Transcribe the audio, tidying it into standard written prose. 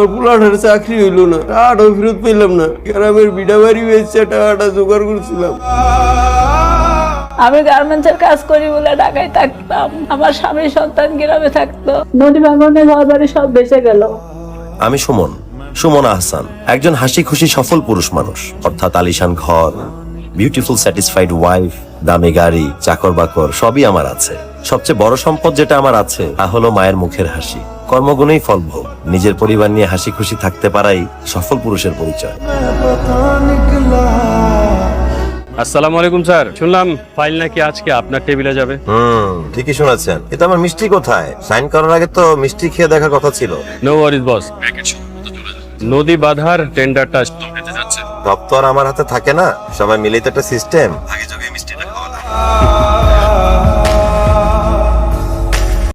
আমার পোলাটার চাকরি হইলো না, টাকাটাও ফেরত পেলাম না। গ্রামের বিড়া বাড়ি বেচে টাকাটা জোগাড় করছিলাম। আমি গার্মেন্টসের কাজ করি বলে ঢাকায় থাকতাম, আমার স্বামী সন্তান গ্রামে থাকতো। নদী ভাঙনে ঘর বাড়ি সব বেঁচে গেল। আমি সুমন আহসান, একজন হাসি খুশি সফল পুরুষ মানুষ। অর্থাৎ আলিশান ঘর, বিউটিফুল স্যাটিসফাইড ওয়াইফ, দামি গাড়ি, চাকর বাকর সবই আমার আছে। সবচেয়ে বড় সম্পদ যেটা আমার আছে তা হলো মায়ের মুখের হাসি। কর্মগুণেই ফলভোগ। নিজের পরিবার নিয়ে হাসি খুশি থাকতে পারাই সফল পুরুষের পরিচয়। আসসালামু আলাইকুম স্যার, শুনলাম ফাইল নাকি আজকে আপনার টেবিলে যাবে। ঠিকই শুনেছেন। কিন্তু আমার মিষ্টি কোথায়? সাইন করার আগে তো মিষ্টি খেয়ে দেখার কথা ছিল। নো ওয়ারিজ বস, নদী বাঁধার টেন্ডারটা হতে যাচ্ছে। দপ্তর আমার হাতে থাকে না, সবাই মিলেই তো একটা সিস্টেম। আগে